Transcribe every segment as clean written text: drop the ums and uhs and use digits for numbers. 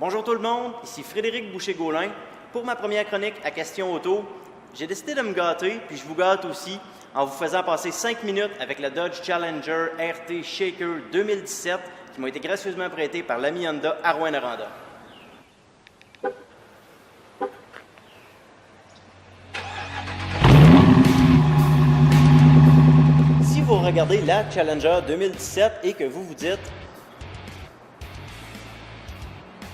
Bonjour tout le monde, ici Frédéric Boucher-Gaulin. Pour ma première chronique à Question Auto, j'ai décidé de me gâter, puis je vous gâte aussi, en vous faisant passer 5 minutes avec la Dodge Challenger RT Shaker 2017 qui m'a été gracieusement prêtée par l'ami Honda à Rouyn-Noranda. Si vous regardez la Challenger 2017 et que vous vous dites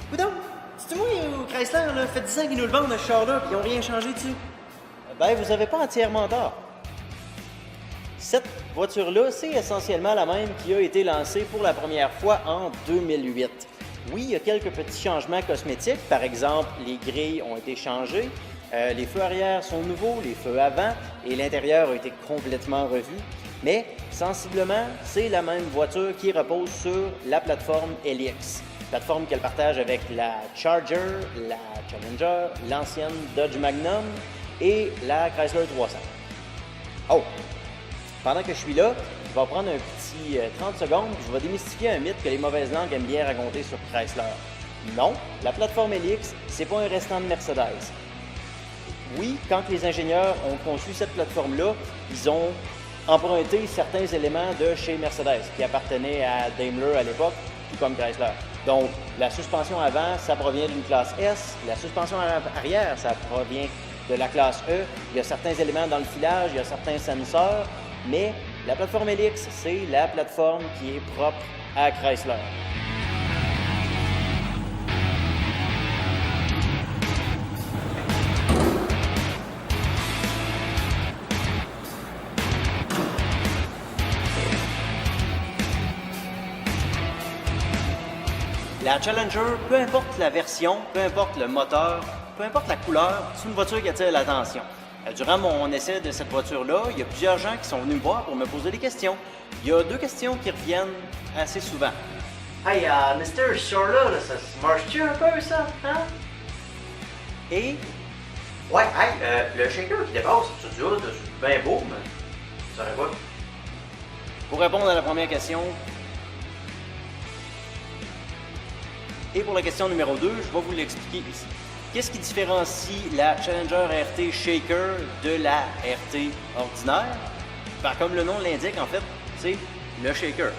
« Coudonc, c'est moi ou Chrysler, là, fait 10 ans qu'ils nous le vendent, ce char-là, puis ils n'ont rien changé dessus. » Ben, vous n'avez pas entièrement tort. Cette voiture-là, c'est essentiellement la même qui a été lancée pour la première fois en 2008. Oui, il y a quelques petits changements cosmétiques. Par exemple, les grilles ont été changées, les feux arrière sont nouveaux, les feux avant, et l'intérieur a été complètement revu. Mais, sensiblement, c'est la même voiture qui repose sur la plateforme LX. Plateforme qu'elle partage avec la Charger, la Challenger, l'ancienne Dodge Magnum et la Chrysler 300. Oh! Pendant que je suis là, je vais prendre un petit 30 secondes et je vais démystifier un mythe que les mauvaises langues aiment bien raconter sur Chrysler. Non, la plateforme LX, c'est pas un restant de Mercedes. Oui, quand les ingénieurs ont conçu cette plateforme-là, ils ont emprunté certains éléments de chez Mercedes qui appartenaient à Daimler à l'époque, tout comme Chrysler. Donc, la suspension avant, ça provient d'une classe S. La suspension arrière, ça provient de la classe E. Il y a certains éléments dans le filage, il y a certains sensors, mais la plateforme LX, c'est la plateforme qui est propre à Chrysler. La Challenger, peu importe la version, peu importe le moteur, peu importe la couleur, c'est une voiture qui attire l'attention. Durant mon essai de cette voiture-là, il y a plusieurs gens qui sont venus me voir pour me poser des questions. Il y a deux questions qui reviennent assez souvent. Hey, Mr. Shore-là, ça se marche-tu un peu, ça? Hein? Et... Ouais, hey, le shaker qui dépasse, c'est bien beau, mais ça aurait pas. Pour répondre à la première question, et pour la question numéro 2, je vais vous l'expliquer ici. Qu'est-ce qui différencie la Challenger RT Shaker de la RT ordinaire? Ben, comme le nom l'indique, en fait, c'est le shaker.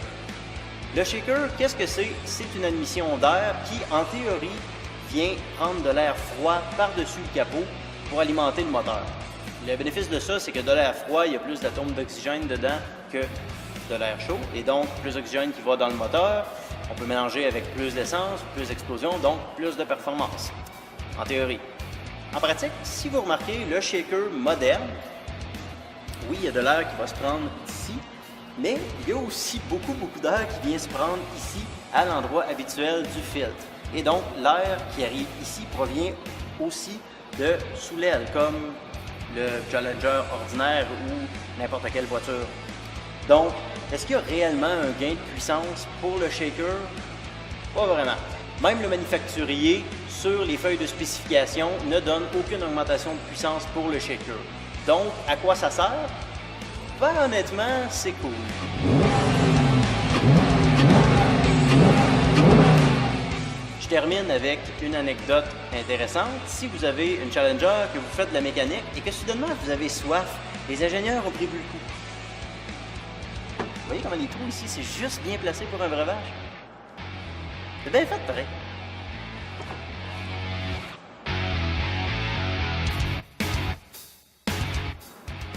Le shaker, qu'est-ce que c'est? C'est une admission d'air qui, en théorie, vient prendre de l'air froid par-dessus le capot pour alimenter le moteur. Le bénéfice de ça, c'est que de l'air froid, il y a plus d'atomes d'oxygène dedans que de l'air chaud, et donc plus d'oxygène qui va dans le moteur. On peut mélanger avec plus d'essence, plus d'explosion, donc plus de performance, en théorie. En pratique, si vous remarquez, le shaker moderne, oui, il y a de l'air qui va se prendre ici, mais il y a aussi beaucoup d'air qui vient se prendre ici, à l'endroit habituel du filtre. Et donc, l'air qui arrive ici provient aussi de sous l'aile, comme le Challenger ordinaire ou n'importe quelle voiture. Donc, est-ce qu'il y a réellement un gain de puissance pour le shaker? Pas vraiment. Même le manufacturier, sur les feuilles de spécification, ne donne aucune augmentation de puissance pour le shaker. Donc, à quoi ça sert? Ben, honnêtement, c'est cool. Je termine avec une anecdote intéressante. Si vous avez une Challenger, que vous faites de la mécanique et que soudainement vous avez soif, les ingénieurs ont prévu le coup. Vous voyez comment les trous ici, c'est juste bien placé pour un breuvage? C'est bien fait, pareil.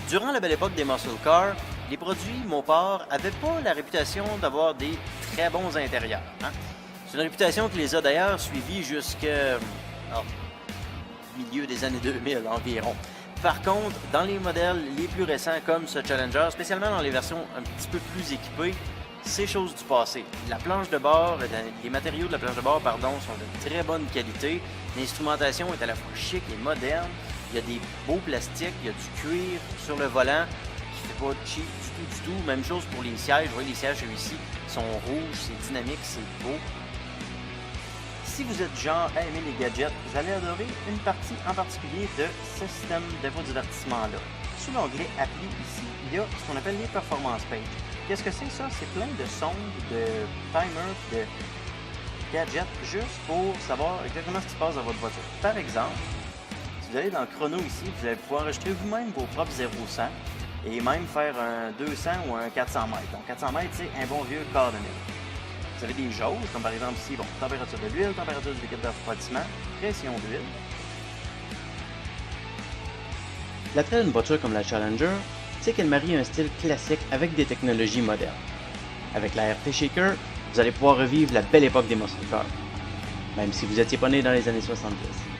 Durant la belle époque des muscle cars, les produits Mopar n'avaient pas la réputation d'avoir des très bons intérieurs. Hein? C'est une réputation qui les a d'ailleurs suivis jusqu'au milieu des années 2000 environ. Par contre, dans les modèles les plus récents comme ce Challenger, spécialement dans les versions un petit peu plus équipées, c'est chose du passé. La planche de bord, les matériaux de la planche de bord, sont de très bonne qualité. L'instrumentation est à la fois chic et moderne. Il y a des beaux plastiques, il y a du cuir sur le volant qui fait pas cheap du tout. Même chose pour les sièges. Vous voyez, les sièges ici sont rouges, c'est dynamique, c'est beau. Si vous êtes genre à aimer les gadgets, vous allez adorer une partie en particulier de ce système d'infodivertissement-là. Sous l'onglet Appli ici, il y a ce qu'on appelle les Performance Pages. Qu'est-ce que c'est ça? C'est plein de sondes, de timers, gadgets juste pour savoir exactement ce qui se passe dans votre voiture. Par exemple, si vous allez dans le chrono ici, vous allez pouvoir enregistrer vous-même vos propres 0-100 et même faire un 200 ou un 400 mètres. Donc 400 mètres, c'est un bon vieux quart de mille. Vous avez des jauges, comme par exemple ici, température de l'huile, température du liquide de refroidissement, pression d'huile. L'attrait d'une voiture comme la Challenger, c'est qu'elle marie un style classique avec des technologies modernes. Avec la RT Shaker, vous allez pouvoir revivre la belle époque des muscle cars, même si vous étiez pas né dans les années 70.